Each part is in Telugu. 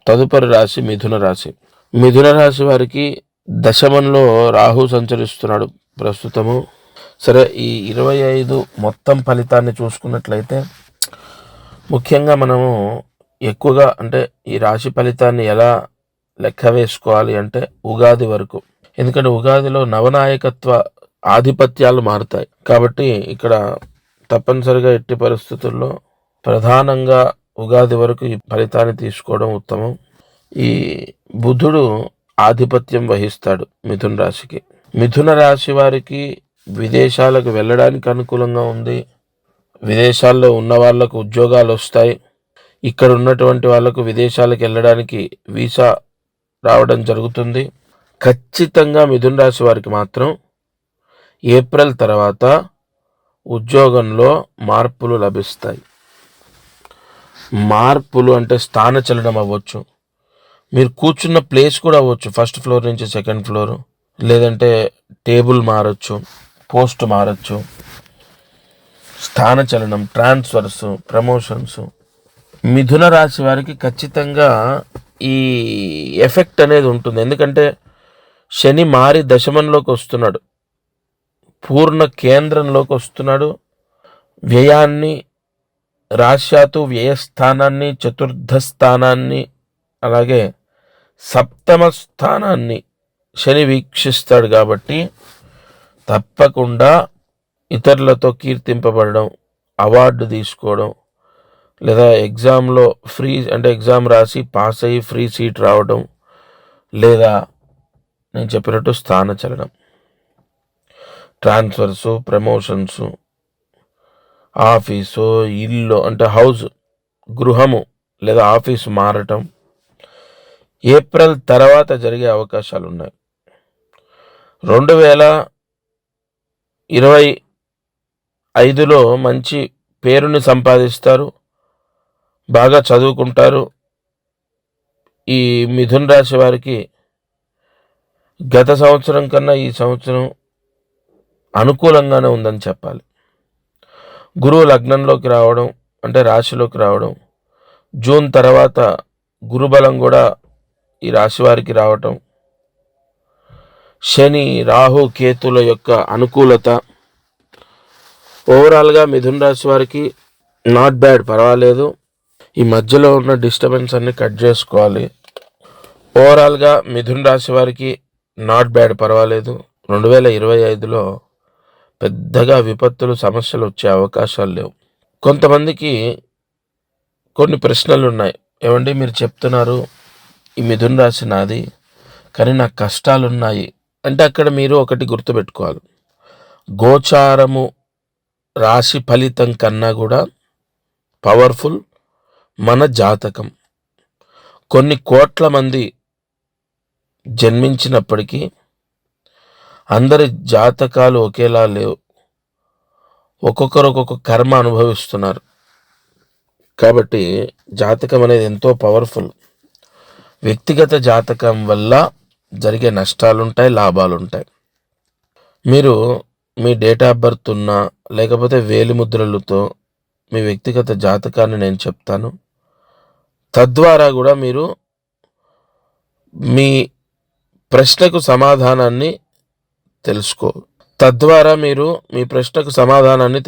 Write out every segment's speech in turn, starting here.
తదుపరి రాశి మిథున రాశి. మిథున రాశి వారికి దశమంలో రాహు సంచరిస్తున్నాడు ప్రస్తుతము. సరే, ఈ 25 మొత్తం ఫలితాన్ని చూసుకున్నట్లయితే ముఖ్యంగా మనము ఎక్కువగా అంటే ఈ రాశి ఫలితాన్ని ఎలా లెక్క వేసుకోవాలి అంటే ఉగాది వరకు. ఎందుకంటే ఉగాదిలో నవనాయకత్వ ఆధిపత్యాలు మారుతాయి కాబట్టి ఇక్కడ తప్పనిసరిగా ఎట్టి పరిస్థితుల్లో ప్రధానంగా ఉగాది వరకు ఈ ఫలితాన్ని తీసుకోవడం ఉత్తమం. ఈ బుధుడు ఆధిపత్యం వహిస్తాడు మిథున రాశికి. మిథున రాశి వారికి విదేశాలకు వెళ్ళడానికి అనుకూలంగా ఉంది. విదేశాల్లో ఉన్న వాళ్ళకు ఉద్యోగాలు వస్తాయి. ఇక్కడ ఉన్నటువంటి వాళ్ళకు విదేశాలకు వెళ్ళడానికి వీసా రావడం జరుగుతుంది. ఖచ్చితంగా మిథున రాశి వారికి మాత్రం ఏప్రిల్ తర్వాత ఉద్యోగంలో మార్పులు లభిస్తాయి. మార్పులు అంటే స్థానచలనం అవ్వచ్చు, మీరు కూర్చున్న ప్లేస్ కూడా అవ్వచ్చు, ఫస్ట్ ఫ్లోర్ నుంచి సెకండ్ ఫ్లోర్, లేదంటే టేబుల్ మారచ్చు, పోస్ట్ మారచ్చు. స్థానచలనం, ట్రాన్స్ఫర్స్, ప్రమోషన్స్ మిథున రాశి వారికి ఖచ్చితంగా ఈ ఎఫెక్ట్ అనేది ఉంటుంది. ఎందుకంటే శని మారి దశమంలోకి వస్తున్నాడు, పూర్ణ కేంద్రంలోకి వస్తున్నాడు. వ్యయాన్ని, రాశ్యాతు వ్యయస్థానాన్ని, చతుర్థ స్థానాన్ని, అలాగే సప్తమ స్థానాన్ని శని వీక్షిస్తాడు. కాబట్టి తప్పకుండా ఇతరులతో కీర్తింపబడడం, అవార్డు తీసుకోవడం, లేదా ఎగ్జామ్లో ఫ్రీ అంటే ఎగ్జామ్ రాసి పాస్ అయ్యి ఫ్రీ సీట్ రావడం, లేదా నేను చెప్పినట్టు స్థానచలనం, ట్రాన్స్ఫర్సు, ప్రమోషన్సు, ఆఫీసు, ఇల్లు అంటే హౌస్, గృహము లేదా ఆఫీసు మారటం ఏప్రిల్ తర్వాత జరిగే అవకాశాలు ఉన్నాయి. 2025లో మంచి పేరుని సంపాదిస్తారు, బాగా చదువుకుంటారు. ఈ మిథున రాశి వారికి గత సంవత్సరం కన్నా ఈ సంవత్సరం అనుకూలంగానే ఉందని చెప్పాలి. గురువు లగ్నంలోకి రావడం అంటే రాశిలోకి రావడం, జూన్ తర్వాత గురుబలం కూడా ఈ రాశి వారికి రావటం, శని, రాహు, కేతుల యొక్క అనుకూలత, ఓవరాల్గా మిథున రాశి వారికి నాట్ బ్యాడ్, పర్వాలేదు. ఈ మధ్యలో ఉన్న డిస్టర్బెన్స్ అన్ని కట్ చేసుకోవాలి. ఓవరాల్గా మిథున రాశి వారికి నాట్ బ్యాడ్, పర్వాలేదు. 2025లో పెద్దగా విపత్తులు, సమస్యలు వచ్చే అవకాశాలు లేవు. కొంతమందికి కొన్ని ప్రశ్నలు ఉన్నాయి. ఏమండి మీరు చెప్తున్నారు ఈ మిథున రాశి నాది, కానీ నాకు కష్టాలు ఉన్నాయి అంటే అక్కడ మీరు ఒకటి గుర్తుపెట్టుకోవాలి. గోచారము రాశి ఫలితం కన్నా కూడా పవర్ఫుల్ మన జాతకం. కొన్ని కోట్ల మంది జన్మించినప్పటికీ అందరి జాతకాలు ఒకేలా లేవు. ఒక్కొక్కరు ఒక్కొక్క కర్మ అనుభవిస్తున్నారు. కాబట్టి జాతకం అనేది ఎంతో పవర్ఫుల్. వ్యక్తిగత జాతకం వల్ల జరిగే నష్టాలుంటాయి, లాభాలుంటాయి. మీరు మీ డేట్ ఆఫ్ బర్త్ ఉన్నా లేకపోతే వేలిముద్రలతో మీ వ్యక్తిగత జాతకాన్ని నేను చెప్తాను. తద్వారా కూడా మీరు మీ ప్రశ్నకు సమాధానాన్ని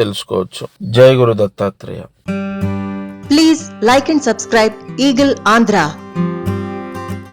తెలుసుకోవచ్చు. జై గురు Dattatreya. Please like and subscribe Eagle Andhra.